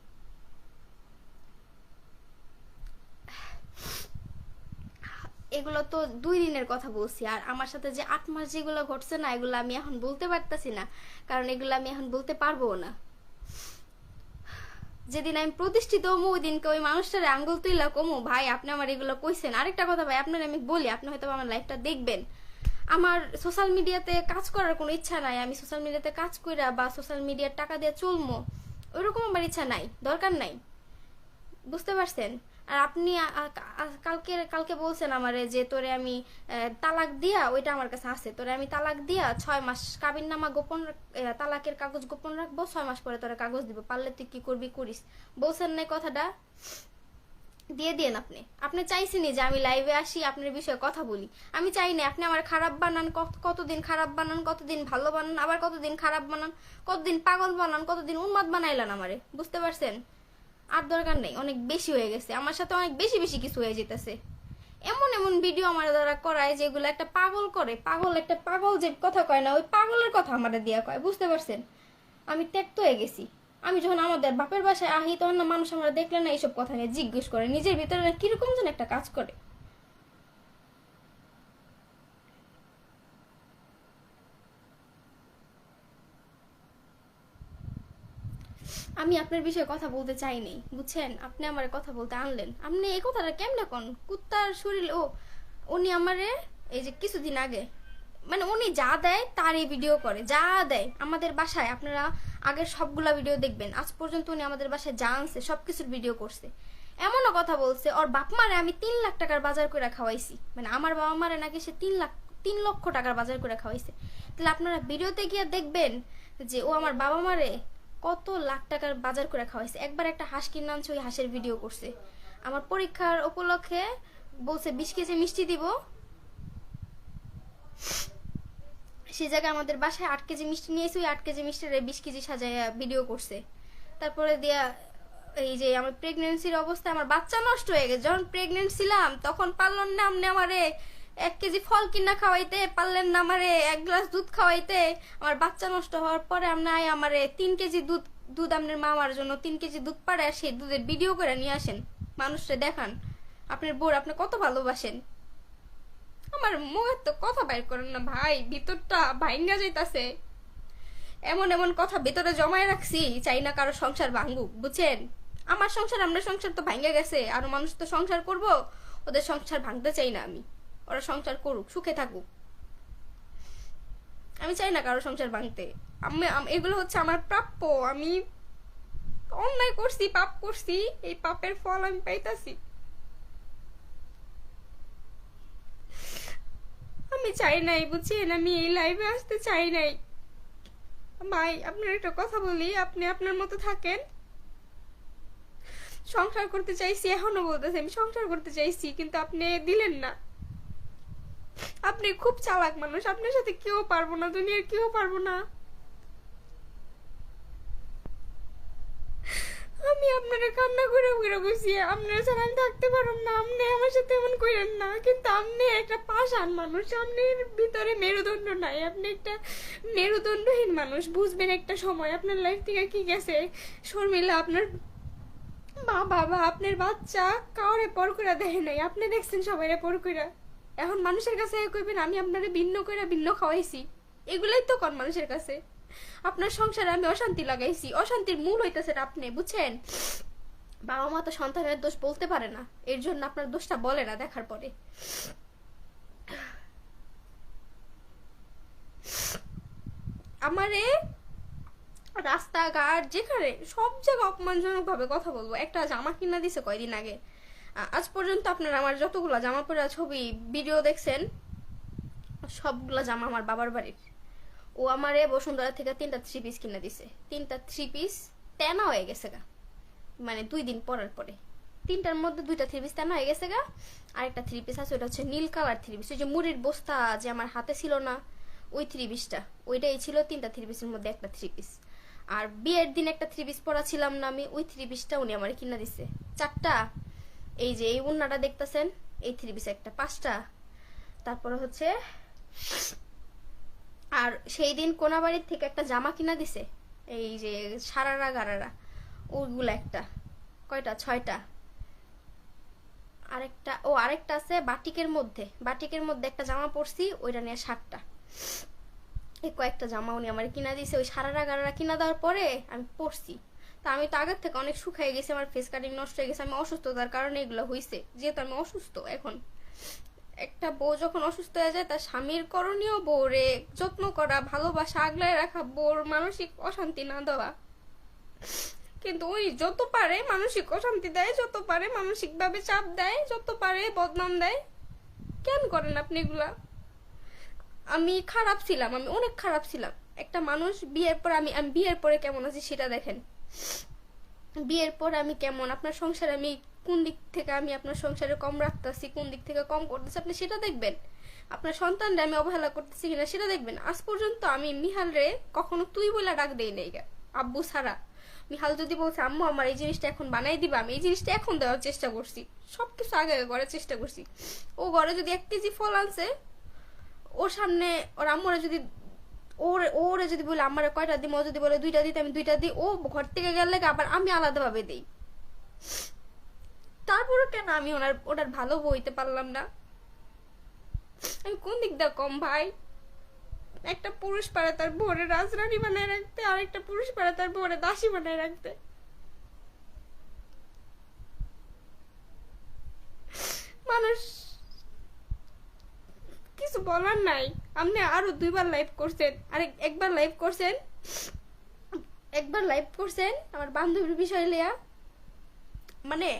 এগুলো তো 2 দিনের কথা বলছি, আর আমার সাথে যে 8 মাস যেগুলো ঘটছে না, এগুলো আমি এখন বলতে পারতাছি না, কারণ এগুলো আমি এখন বলতে পারবো না। যেদিন আমি প্রতিষ্ঠিত হবো, ওই দিনকে ওই মানুষটারে আঙ্গুল তুইলা কমু, ভাই আপনি আমার এগুলো কইছেন। আরেকটা কথা ভাই, আপনার আমি বলি, আপনি হয়তো আমার লাইফটা দেখবেন। আমার সোশ্যাল মিডিয়াতে কাজ করার কোনো ইচ্ছা নাই, আমি সোশ্যাল মিডিয়াতে কাজ কইরা বা সোশ্যাল মিডিয়ার টাকা দিয়ে চলমো, ওইরকম আমার ইচ্ছা নাই, দরকার নাই, বুঝতে পারছেন? আর আপনি কালকে বলছেন আমারে যে তোরে আমি তালাক দিয়া, ওইটা আমার কাছে আছে, তোরে আমি তালাক দিয়া 6 মাস কাবিন নামা গোপন, তালাকের কাগজ গোপন রাখবো, 6 মাস পরে তোরে কাগজ দিব, পারলে তুই কি করবি করিস। বলছেন না কথাটা? দিয়ে দিন। আপনি চাইছেনই যে আমি লাইভে আসি, আপনার বিষয়ে কথা বলি। আমি চাই না আপনি আমার খারাপ বানান, কতদিন খারাপ বানান, কতদিন ভালো বানান, আবার কতদিন খারাপ বানান, কতদিন পাগল বানান, কতদিন উন্মাদ বানাইলেন আমারে, বুঝতে পারছেন? আর দরকার নেই, অনেক বেশি হয়ে গেছে, আমার সাথে অনেক বেশি বেশি কিছু হয়ে যেতেছে। এমন এমন ভিডিও আমার দ্বারা করায় যেগুলো একটা পাগল করে, একটা পাগল যে কথা কয় না, ওই পাগলের কথা আমার দিয়া কয়, বুঝতে পারছেন? আমি ত্যক্ত হয়ে গেছি। আমি যখন আমাদের বাপের বাসায় আহি, তখন না মানুষ আমরা দেখলে না এইসব কথা নিয়ে জিজ্ঞেস করে, নিজের ভিতরে না কিরকম যেন একটা কাজ করে। আমি আপনার বিষয়ে কথা বলতে চাইনি, বুঝছেন? আপনি আমার কথা বলতে আনলেন, আপনি এই কথাটা কেমনে কোন কুত্তার শরীর। উনি আমারে এই যে কিছুদিন আগে, মানে উনি যা দেয় তারই ভিডিও করে, যা দেয় আমাদের বাসায়, আপনারা আগের সবগুলা ভিডিও দেখবেন, আজ পর্যন্ত উনি আমাদের বাসায় যা আনছে সবকিছুর ভিডিও করছে। এমনও কথা বলছে ওর বাপ মারে আমি 3 লাখ টাকার বাজার করে খাওয়াইছি, মানে আমার বাবা মারে নাকি সে 3 লক্ষ টাকার বাজার করে খাওয়াইছে। তাহলে আপনারা ভিডিওতে গিয়ে দেখবেন যে ও আমার বাবা মারে কত লাখ টাকার বাজার করে খাওয়াইছে। একবার একটা হাঁস কিনে আনছে, ওই হাঁসের ভিডিও করছে। আমার পরীক্ষার উপলক্ষে বলছে 20 কেজি মিষ্টি দিব, সেই জায়গায় আমাদের বাসায় 8 কেজি মিষ্টি নিয়েছি, ওই 8 কেজি মিষ্টির 20 কেজি সাজাইয়া ভিডিও করছে। তারপরে দিয়া এই যে আমার প্রেগনেন্সির অবস্থায় আমার বাচ্চা নষ্ট হয়ে গেছে। যখন প্রেগনেন্ট ছিলাম তখন পারলেন না আপনি আমারে 1 কেজি ফল কিনা খাওয়াইতে, পারলেন না আমারে 1 গ্লাস দুধ খাওয়াইতে। আমার বাচ্চা নষ্ট হওয়ার পরে আপনি আমারে 3 কেজি দুধ আপনার মামার জন্য 3 কেজি দুধ পাড়ে সেই দুধের ভিডিও করে নিয়ে আসেন, মানুষকে দেখান আপনার বোর আপনি কত ভালোবাসেন। আমার মুখের তো কথা বাইর করেন না ভাই, ভিতরটা ভাঙ্গা যাইতাছে। এমন এমন কথা ভিতরে জমায় রাখছি, চাই না কারো সংসার ভাঙুক, বুঝছেন? আমার সংসার, আমরা সংসার তো ভাঙ্গা গেছে, আরো মানুষ তো সংসার করব, ওদের সংসার ভাঙতে চাই না আমি। ওরা সংসার করুক, সুখে থাকুক, আমি চাই না কারো সংসার ভাঙতে। এগুলো হচ্ছে আমার প্রাপ্য। আমি অন্যায় করছি, পাপ করছি, এই পাপের ফল আমি পাইতাছি। আমি চাই নাই, বুঝছেন? আমি এই লাইভে আসতে চাই নাই ভাই। আপনার একটা কথা বলি, আপনি আপনার মতো থাকেন। সংসার করতে চাইছি, এখনো বলতেছি আমি সংসার করতে চাইছি, কিন্তু আপনি দিলেন না। আপনি খুব চালাক মানুষ, আপনার সাথে কেউ পারবো না, দুনিয়ার কেউ পারবো না। আমি আপনারা কান্না করে করে বসি, আপনার ছাড়া আমি থাকতে পারব না, আপনি আমার সাথে এমন করেন না। কিন্তু আপনি একটা পাষাণ মানুষ, আপনার ভিতরে মেরুদণ্ড নাই, আপনি একটা মেরুদণ্ডহীন মানুষ। বুঝবেন একটা সময় আপনার লাইফ থেকে কি গেছে। শর্মিলা, আপনার মা বাবা, আপনার বাচ্চা কাউরে পর করে দেখে নাই, আপনি দেখছেন সবাই পর করে। এখন মানুষের কাছে কইবেন আমি আপনারে ভিন্ন করে ভিন্ন খাওয়াইছি, এগুলাই তো কোন মানুষের কাছে। আপনার সংসারে আমি অশান্তি লাগাইছি, অশান্তির মূল হইতেছে আপনি, বুঝছেন? বাবা মা তো সন্তানের দোষ বলতে পারে না, এর জন্য আপনার দোষটা বলে না দেখার পরে। আমারে রাস্তাঘাট যেখানে সব জায়গায় অপমানজনক ভাবে কথা বলবো। একটা জামা কিনা দিছে কয়দিন আগে, আজ পর্যন্ত আপনারা আমার যতগুলা জামা পরা ছবি ভিডিও দেখছেন সবগুলা জামা আমার বাবার বাড়ির। ও আমারে বসুন্ধরা থেকে 3টা 3 পিস কিনে দিছে। 3টা 3 পিস তেনা হয়ে গেছে গা, মানে 2 দিন পরার পরে 3টার মধ্যে 2টা 3 পিস তেনা হয়ে গেছে গা। আরেকটা 3 পিস আছে, ওটা হচ্ছে নীল কালার 3 পিস। ওই যে মুড়ির বস্তা যে আমার হাতে ছিল না, ওই 3 পিসটা, ওইটাই ছিল 3টা 3 পিসের মধ্যে একটা 3 পিস। আর বিয়ের দিন একটা 3 পিস পরা ছিলাম না আমি, ওই 3 পিসটা উনি আমার কিনা দিছে 4টা। এই যে এই উন্নাটা দেখতেছেন, এই 3 পিস একটা 5টা। তারপরে হচ্ছে আর সেই দিন কোনাবাড়ির থেকে একটা জামা কিনা দিছে, এই যে সারারা গারারা, ওইগুলো একটা কয়টা 6টা। আরেকটা আছে বাটিকের মধ্যে, একটা জামা পরছি, ওইটা নিয়ে 7টা। এই কয়েকটা জামা উনি আমার কিনা দিছে। ওই সারারা গারারা কিনা দেওয়ার পরে আমি পরছি। তা আমি তো আগের থেকে অনেক শুকাই গেছি, আমার ফেস কাটিং নষ্ট হয়ে গেছে, আমি অসুস্থতার কারণে এগুলো হয়েছে। যেহেতু আমি অসুস্থ এখন, একটা বউ যখন অসুস্থ হয়ে যায় তার স্বামীর করণীয় বউরে যত্ন করা, ভালোবাসা আগলায় রাখা, বউর মানসিক অশান্তি না দেওয়া। কিন্তু ওই যত পারে মানসিক অশান্তি দেয়, যত পারে মানসিক ভাবে চাপ দেয়, যত পারে বদনাম দেয়। কেন করেন আপনি এগুলা? আমি খারাপ ছিলাম, আমি অনেক খারাপ ছিলাম। একটা মানুষ বিয়ের পর, আমি বিয়ের পরে কেমন আছি সেটা দেখেন। বিয়ের পর আমি কেমন, আপনার সংসারে আমি কোন দিক থেকে আমি আপনার সংসারে কম রাখতেছি, কোন দিক থেকে কম করতেছি, আপনি সেটা দেখবেন। আপনার সন্তানরা আমি অবহেলা করতেছি কিনা সেটা দেখবেন। আজ পর্যন্ত আমি মিহাল রে কখনো তুই বলে ডাক দেই নাই, আব্বু ছাড়া। মিহাল যদি বলছে আম্মু আমার এই জিনিসটা এখন বানাই দিবা, আমি এই জিনিসটা এখন দেওয়ার চেষ্টা করছি, সবকিছু আগে করার চেষ্টা করছি। ও ঘরে যদি 1 কেজি ফল আনছে, ওর সামনে ওর আম্মুরা যদি ওরে যদি বলে আমার কয়টা দিই, ও যদি বলে 2টা দিতে, আমি 2টা দিই। ও ঘর থেকে গেলে আবার আমি আলাদাভাবে দিই। তারপরে কেন আমি ওনার ভালো বইতে পারলাম না? আমি কোন দিক দিয়ে কম ভাই? একটা পুরুষ পারে তার বউরে রাজরানী বানায় রাখতে, আর একটা পুরুষ পারে তার বউরে দাসী বানায় রাখতে। মানুষ কিছু বলার নাই। আপনি আরো 2বার লাইভ করছেন, আর একবার লাইভ করছেন আমার বান্ধবীর বিষয় লিয়া। মানে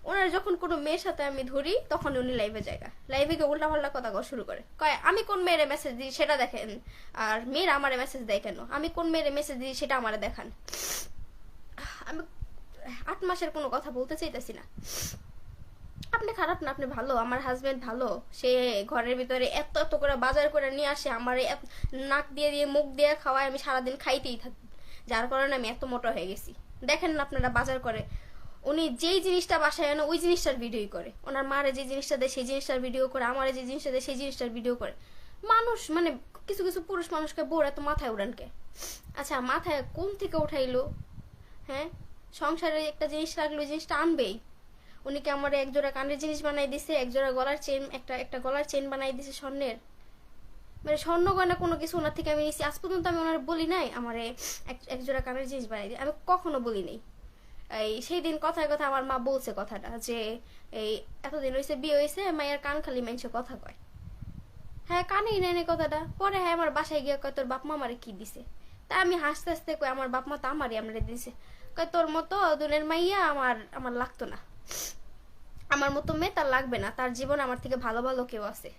ওনার যখন কোনো মেয়ের সাথে আমি ধরি তখন উনি লাইভে যায়, লাইভে গিয়ে উল্টা পাল্টা কথা কওয়া শুরু করে, কয় আমি কোন মেয়েরে মেসেজ দিই সেটা দেখেন, আর মেয়েরা আমারে মেসেজ দেয় কেন, আমি কোন মেয়েরে মেসেজ দিই সেটা আমারে দেখান। আমি 8 মাসের কোনো কথা বলতে চাইতেছি না। আপনি খারাপ না, আপনি ভালো, আমার হাজবেন্ড ভালো, সে ঘরের ভিতরে এত এত করে বাজার করে নিয়ে আসে, আমার নাক দিয়ে দিয়ে মুখ দিয়ে খাওয়ায়, আমি সারাদিন খাইতেই থাকি, যার কারণে আমি এত মোটা হয়ে গেছি। দেখেন না আপনারা বাজার করে, উনি যেই জিনিসটা বাসায় আনে ওই জিনিসটার ভিডিওই করে, ওনার মারে যে জিনিসটা দেয় সেই জিনিসটার ভিডিও করে, আমারে যে জিনিসটা দেয় সেই জিনিসটার ভিডিও করে। মানুষ মানে কিছু কিছু পুরুষ মানুষকে বোর এত মাথায় উড়ানকে। আচ্ছা মাথায় কোন থেকে উঠাইলো? হ্যাঁ, সংসারে একটা জিনিস রাখলো ওই জিনিসটা আনবেই। উনি কি আমার একজোড়া কানের জিনিস বানাই দিছে, একজোড়া গলার চেন, একটা গলার চেন বানাই দিছে স্বর্ণের, মানে স্বর্ণ গয়না কোনো কিছু ওনার থেকে আমি নিচ্ছি। আজ পর্যন্ত আমি ওনার বলি নাই আমারে একজোড়া কানের জিনিস বানাই দিই, আমি কখনো বলি নাই। এই সেই দিন কথায় কথা আমার মা বলছে কথাটা যে এই এতদিন হয়েছে বিয়ে হয়েছে, মায়ের কান খালি মানুষে কথা কয়। হ্যাঁ কানেই নেই কথাটা। পরে হ্যাঁ আমার বাসায় গিয়ে কয় তোর বাপ মা আমারে কি দিছে, তা আমি হাসতে হাসতে কই আমার বাপ মা তো আমারই আমারে দিছে। কয় তোর মতো দুনের মাইয়া আমার আমার লাগতো না, আমার মতো মেয়ে তার লাগবে না, তার জীবন আমার থেকে ভালো ভালো কেউ আছে।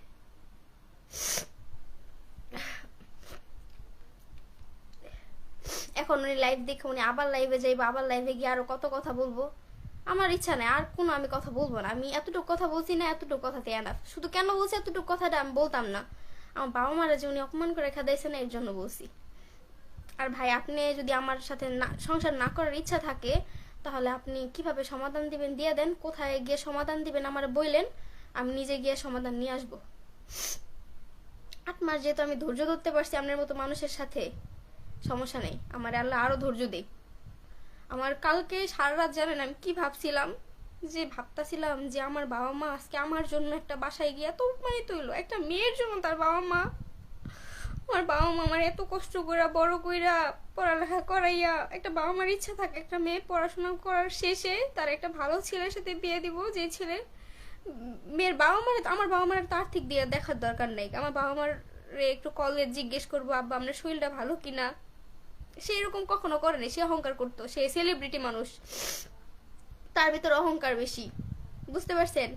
এখন উনি লাইভ দেখে উনি আবার লাইভে যাইবো, আবার লাইভে গিয়ে আরো কত কথা বলবো। আমার ইচ্ছা নেই আর কোনো আমি কথা বলবো না। আমি এতটুকু কথা বলছি না, এতটুকু কথাতে এনাফ। শুধু কেন বলছি এতটুকু কথাটা আমি বলতাম না, আমার বাবা মারা যে উনি অপমান করে খেদাইছে না এর জন্য বলছি। আর ভাই আপনি যদি আমার সাথে সংসার না করার ইচ্ছা থাকে তাহলে আপনি কিভাবে সমাধান দিবেন দিয়ে দেন, কোথায় গিয়ে সমাধান দিবেন আমার বললেন, আমি নিজে গিয়ে সমাধান নিয়ে আসবো। 8 মাস যেহেতু আমি ধৈর্য ধরতে পারছি আপনার মতো মানুষের সাথে, সমস্যা নেই, আমার আল্লাহ আরো ধৈর্য দেই। আমার কালকে সারা রাত জানেন আমি কি ভাবছিলাম, যে ভাবতাছিলাম যে আমার বাবা মা আজকে আমার জন্য একটা বাসায় গিয়ে এত মানে তৈল একটা মেয়ের জন্য, তার বাবা মা, আমার বাবা মা আমার এত কষ্ট করে বড় কইরা পড়ালেখা করাইয়া, একটা বাবা মার ইচ্ছা থাকে একটা মেয়ে পড়াশোনা করার শেষে তার একটা ভালো ছেলের সাথে বিয়ে দিব, যে ছেলে মেয়ের বাবা মার, আমার বাবা মার একটা আর্থিক দিয়ে দেখার দরকার নেই, আমার বাবা মার একটু কলে জিজ্ঞেস করবো আব্বা আপনার শরীরটা ভালো কিনা, সে এরকম কখনো করেনি। সে অহংকার করতো, সে সেলিব্রিটি মানুষ, তার ভিতর অহংকার বেশি, বুঝতে পারছেন?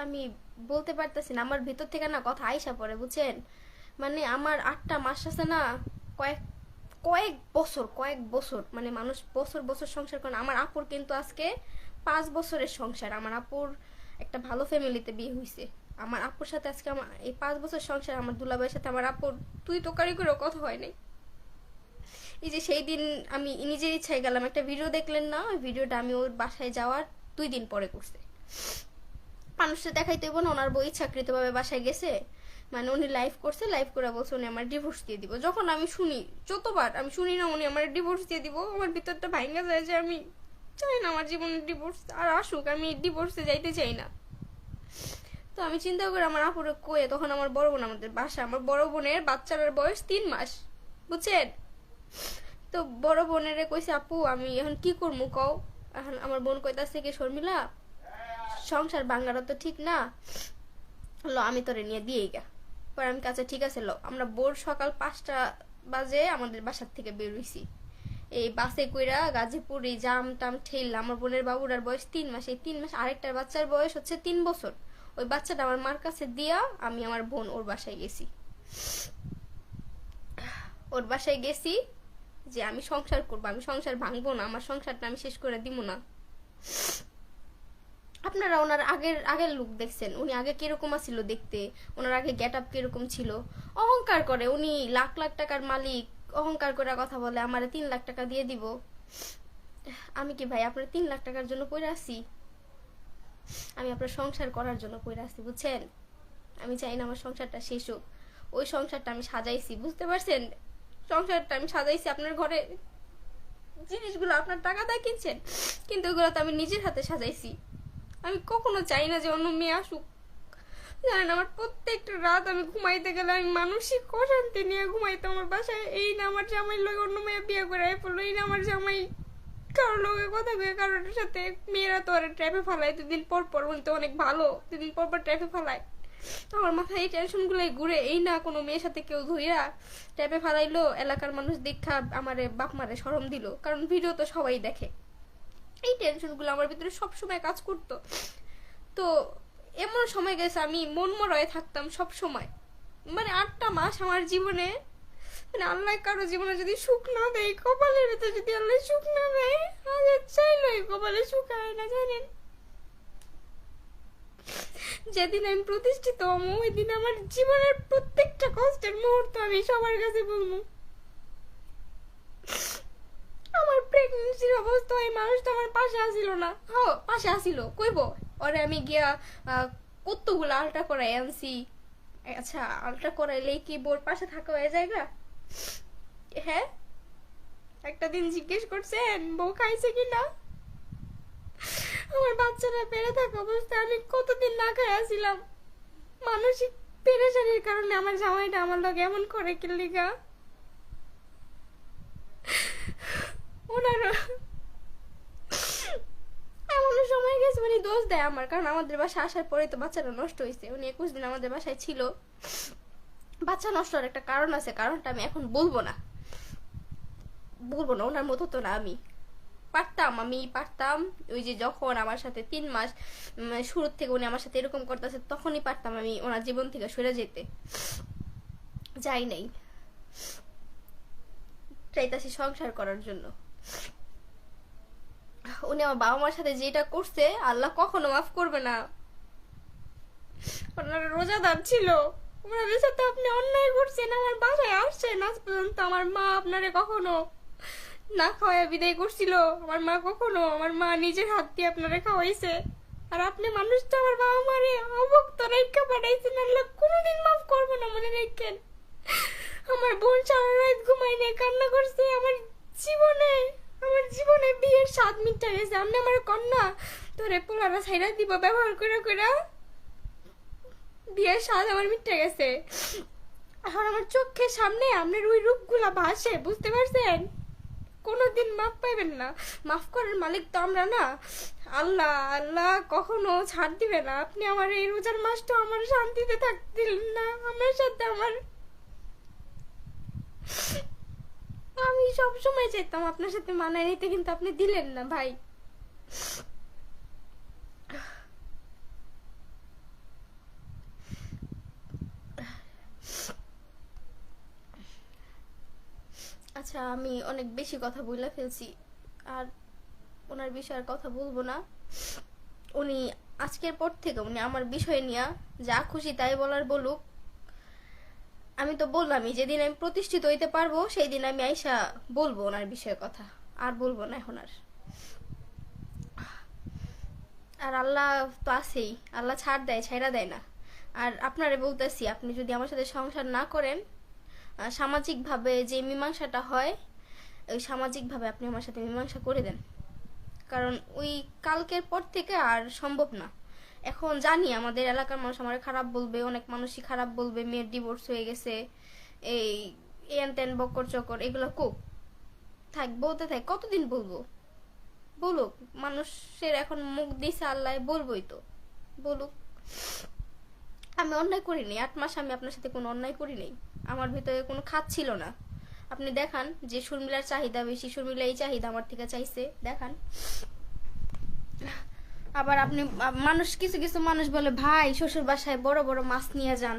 আমি বলতে পারতেছি না, আমার ভিতর থেকে না কথা আইসা পড়ে বুঝছেন। মানে আমার 8টা মাস আছে না, কয়েক কয়েক বছর মানে মানুষ বছর বছর সংসার করে। আমার আপুর কিন্তু আজকে 5 বছরের সংসার, আমার আপুর একটা ভালো ফ্যামিলিতে বিয়ে হয়েছে। আমার আপুর সাথে আজকে আমার এই 5 বছর সংসার, আমার দুলাভাইয়ের সাথে আমার আপুর তুই তোকারি করেও কথা হয় নাই। এই যে সেই দিন আমি নিজের ইচ্ছায় গেলাম, একটা ভিডিও দেখলেন না, ওই ভিডিওটা আমি ওর বাসায় যাওয়ার 2 দিন পরে করছে। মানুষটা দেখাইতে না, ওনার বউ ইচ্ছাকৃতভাবে বাসায় গেছে, মানে উনি লাইভ করছে, লাইভ করে বলছে উনি আমার ডিভোর্স দিয়ে দিব। যখন আমি শুনি, যতবার আমি শুনি না উনি আমার ডিভোর্স দিয়ে দিব, আমার ভিতরটা ভাঙা যায় যে আমি চাই না আমার জীবনে ডিভোর্স আর আসুক, আমি ডিভোর্সে যাইতে চাই না। তো আমি চিন্তা করে আমার আপুরে কয়ে, তখন আমার বড় বোন আমাদের বাসা, আমার বড় বোনের বাচ্চাটার বয়স 3 মাস, বুঝছেন? তো বড় বোনের কইছে আপু আমি এখন কি করবো কও। এখন আমার বোন কইতাছে কি শর্মিলা সংসার বাঙ্গারা তো ঠিক না, লো আমি তোরে নিয়ে দিয়েই গা। পরে আমি কাছে ঠিক আছে লো। আমরা বোর সকাল 5টা বাজে আমাদের বাসার থেকে বের হইছি, এই বাসে কইরা গাজীপুর এই জাম টাম ঠেললাম। আমার বোনের বাবুরার বয়স 3 মাস, এই 3 মাস আরেকটার বাচ্চার বয়স হচ্ছে 3 বছর। ওই বাচ্চাটা আমার মার কাছে দিয়া আমি আমার বোন ওর বাসায় গেছি, ওর বাসায় গেছি যে আমি সংসার করবো, আমি সংসার ভাঙবো না, আমার সংসারটা আমি শেষ করে দিব না। আপনারা ওনার আগের লুক দেখছেন, উনি আগে কিরকম ছিল দেখতে, ওনার আগে গেট আপ কিরকম ছিল। অহংকার করে, উনি লাখ লাখ টাকার মালিক, অহংকার করে কথা বলে আমারে 3 লাখ টাকা দিয়ে দিব। আমি কি ভাই আপনার 3 লাখ টাকার জন্য পড়ে আছি? আমি আপনার সংসার করার জন্য পড়ে আছি, বুঝছেন? আমি চাই না আমার সংসারটা শেষ হোক। ওই সংসারটা আমি সাজাইছি, বুঝতে পারছেন? সংসারটা আমি সাজাইছি, আপনার ঘরে জিনিসগুলো আপনার টাকা দিয়ে কিনছেন, কিন্তু ওইগুলো তো আমি নিজের হাতে সাজাইছি। আমি কখনো চাই না যে অন্য মেয়ে আসুক। জানেন আমার প্রত্যেকটা রাত আমি ঘুমাইতে গেলে আমি মানসিক অশান্তি নিয়ে ঘুমাইতো আমার বাসায়। এই না আমার জামাই লোক অন্য মেয়ে বিয়ে করে পড়লো, এই না আমার জামাই কারোর লোকের কথা কয়ে কারোর সাথে। মেয়েরা তো আর ট্র্যাপে ফালায় 2 দিন পর পর, বলতে অনেক ভালো, 2 দিন পর পর ট্র্যাপে ফালায়। তো আমার মাথায় এই টেনশনগুলোই ঘুরে, এই না কোনো মেয়ের সাথে কেউ ধুইরা ট্র্যাপে ফালাইলো, এলাকার মানুষ দেখা আমারে বাপ মারে শরম দিল, কারণ ভিডিও তো সবাই দেখে। এই টেনশনগুলো আমার ভিতরে সবসময় কাজ করতো। তো এমন সময় গেছে আমি মনমরা হয়ে থাকতাম সব সময়, মানে 8টা মাস আমার জীবনে মানে আল্লাহ কারো জীবনে যদি সুখ না দেয়, কপালের ভিতরে যদি আল্লাহ সুখ না দেয়, হাজার চাইলেই কপালে সুখ হয় না জানেন। যেদিন আমি প্রতিষ্ঠিত হবো ওই দিন আমার জীবনের প্রত্যেকটা কষ্টের মুহূর্ত আমি সবার কাছে বলবো। আমার প্রেগন্যান্সির অবস্থা এই মানুষটা আমার পাশে আসিল না, পাশে আসিল কইব ওরে আমি গিয়া কতগুলো আলট্রা করাই আনছি। আচ্ছা আলট্রা করাইলে কি বোর পাশে থাকা হয়ে জায়গা? হ্যাঁ, একটা দিন জিজ্ঞেস করছেন বউ খাইছে কিনা? আমার বাচ্চারা পেরে থাকা অবস্থায় আমি কতদিন না খাই আসিলাম। মানসিক পেরেশানির কারণে আমার জামাইটা আমার লোক এমন করে কিলিগা। ওনার এমন সময় গেছে উনি দোষ দেয় আমার, কারণ আমাদের বাসায় আসার পরে তো বাচ্চাটা নষ্ট হয়েছে। উনি 21 দিন আমাদের বাসায় ছিল। বাচ্চা নষ্ট হওয়ার একটা কারণ আছে, কারণটা আমি এখন বলবো না। ওনার মতো তো না। আমি পারতাম ওই যে যখন আমার সাথে 3 মাস শুরু থেকে উনি আমার সাথে এরকম করতেছে তখনই পারতাম আমি ওনার জীবন থেকে সরে যেতে। যাই নাই, চাইতাছি সংসার করার জন্য। উনি আমার বাবা মার সাথে যেটা করছে আল্লাহ কখনো মাফ করবে না। ওনারা রোজাদার ছিল, ওনাদের সাথে আপনি অন্যায় করছেন, আমার বাসায় আসছেন, আজ পর্যন্ত আমার মা আপনারে কখনো না খাওয়ায় বিদায় করছিল? আমার মা নিজের হাত দিয়ে আপনারে খাওয়াইছে। আর আপনি মানুষটা আমার বাবা মারে অভক্ত রেখা পাঠাইছেন, আল্লাহ কোনোদিন মাফ করবো না, মনে রেখেন। আমার বোন সারা রাত ঘুমাই নিয়ে কান্না করছে। আমার জীবনে বিয়ের 7 মিনিট গেছে। আপনি আমার কন্যা তোরে পোলারা ছাইরা দিব ব্যবহার করে করে বিয়ের 7 আমার মিটে গেছে। এখন আমার চোখের সামনে আপনার ওই রূপগুলা ভাসে, বুঝতে পারছেন? কোনোদিন মাফ পাইবেন না। মাফ করার মালিক তো আমরা না, আল্লাহ কখনো ছাড় দিবে না। আপনি আমার এই রোজার মাসটা আমার শান্তিতে থাকতে দিলেন না। আমার সাথে আমি সবসময় চাইতাম আপনার সাথে মানায় নিতে, কিন্তু আপনি দিলেন না ভাই। আচ্ছা আমি অনেক বেশি কথা বলে ফেলছি, আর ওনার বিষয়ে আর কথা বলবো না। উনি আজকের পর থেকে উনি আমার বিষয় নিয়ে যা খুশি তাই বলার বলুক। আমি তো বললামই যেদিন আমি প্রতিষ্ঠিত হইতে পারবো সেই দিন আমি আইসা বলবো ওনার বিষয়ে কথা, আর বলবো না এখন আর। আর আল্লাহ তো আছেই, আল্লাহ ছাইড়া দেয় না। আর আপনারে বলতেছি, আপনি যদি আমার সাথে সংসার না করেন, সামাজিকভাবে যে মীমাংসাটা হয় ওই সামাজিকভাবে আপনি আমার সাথে মীমাংসা করে দেন, কারণ ওই কালকের পর থেকে আর সম্ভব না। এখন জানি আমাদের এলাকার মানুষ আমার খারাপ বলবে, অনেক মানুষই খারাপ বলবে, মেয়ের ডিভোর্স হয়ে গেছে, এই এন তেন বকর চকর, এগুলো কোক থাক, বলতে থাক, কতদিন বলবো? বলুক, মানুষের এখন মুখ দিছে আল্লাহ, বলবোই তো, বলুক। আমি অন্যায় করিনি, 8 মাস আমি আপনার সাথে কোনো অন্যায় করি নাই। আমার ভিতরে কোনো খাত ছিল না। আপনি দেখান যে শর্মিলার চাহিদা বেশি, শর্মিলা এই চাহিদা আমার থেকে চাইছে, দেখান। আবার আপনি কিছু কিছু মানুষ বলে ভাই শ্বশুর বাসায় বড় বড় মাছ নিয়ে যান।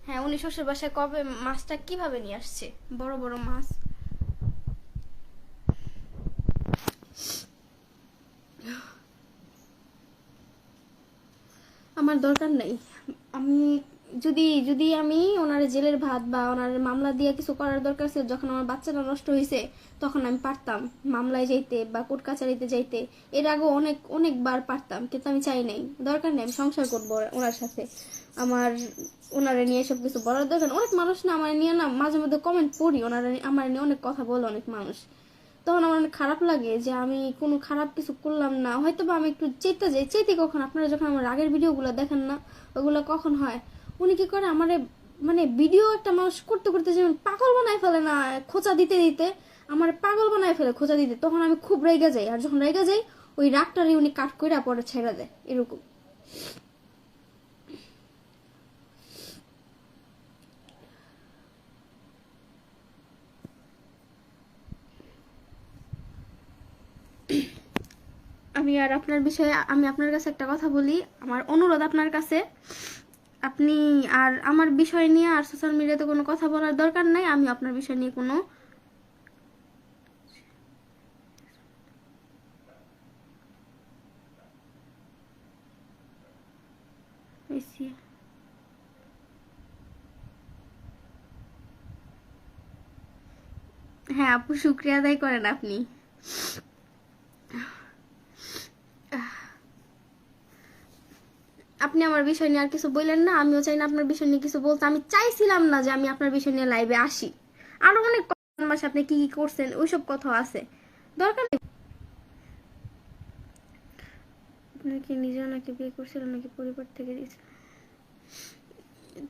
হ্যাঁ, উনি শ্বশুর বাসায় কবে মাছটা কিভাবে নিয়ে আসছে, বড় বড় মাছ? আমার দরকার নাই। আমি যদি আমি ওনার জেলের ভাত বা ওনার মামলা দিয়ে কিছু করার দরকার ছিল, যখন আমার বাচ্চাটা নষ্ট হয়েছে তখন আমি পারতাম মামলায় যাইতে বা কোর্ট কাছারিতে যাইতে, এর আগে অনেকবার পারতাম, কিন্তু আমি চাই নাই। দরকার নেই, আমি সংসার করবো ওনার সাথে। আমার ওনারা নিয়ে সব কিছু বলার দরকার। অনেক মানুষ না আমার নিয়ে না মাঝে মধ্যে কমেন্ট পড়ি, ওনারা আমার নিয়ে অনেক কথা বলে অনেক মানুষ, তখন আমার অনেক খারাপ লাগে যে আমি কোনো খারাপ কিছু করলাম না। হয়তো বা আমি একটু চেতে কখন আপনারা যখন আমার আগের ভিডিওগুলো দেখেন না, ওগুলো কখন হয় উনি কি করে আমারে, মানে ভিডিও একটা মানুষ করতে করতে যেমন পাগল বানায় ফেলে না, খোঁচা দিতে দিতে আমার পাগল বানায় ফেলে খোঁচা দিতে, তখন আমি খুব রেগে যাই। আর যখন রেগে যাই ওই রাগটারে উনি কাট করে পরে ছেড়ে দেয়, এরকম। আমি আপনার কাছে একটা কথা বলি, আমার অনুরোধ আপনার কাছে, আপনি আর আমার বিষয় নিয়ে আর সোশ্যাল মিডিয়াতে কোনো কথা বলার দরকার নাই। আমি আপনার বিষয় নিয়ে কোনো হ্যাঁ আপু, শুক্রিয়া আদায় করেন আপনি। আপনি আমার বিষয় নিয়ে আর কিছু বললেন না, আমিও চাই না আপনার বিষয় নিয়ে কিছু বলতে। আমি চাইছিলাম না যে আমি আপনার বিষয় নিয়ে লাইভে আসি। আরো অনেক মাসে আপনি কি কি করছেন ওইসব কথা আছে, দরকার নেই। আপনার কি নিজে নাকি বিয়ে করছিলেন নাকি পরিবার থেকে দিয়েছিল?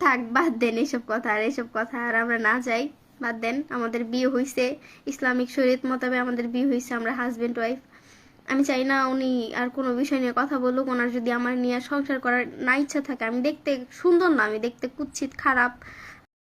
থাক, বাদ দেন এইসব কথা। আর এইসব কথা আর আমরা না যাই, বাদ দেন। আমাদের বিয়ে হয়েছে ইসলামিক শরীয়ত মোতাবেক, আমাদের বিয়ে হয়েছে, আমরা হাজবেন্ড ওয়াইফ। আমি চাই না উনি আর কোনো বিষয় নিয়ে কথা বলুক। ওনার যদি আমার নিয়ে সংসার করার না ইচ্ছা থাকে, আমি দেখতে সুন্দর না, আমি দেখতে কুৎসিত খারাপ,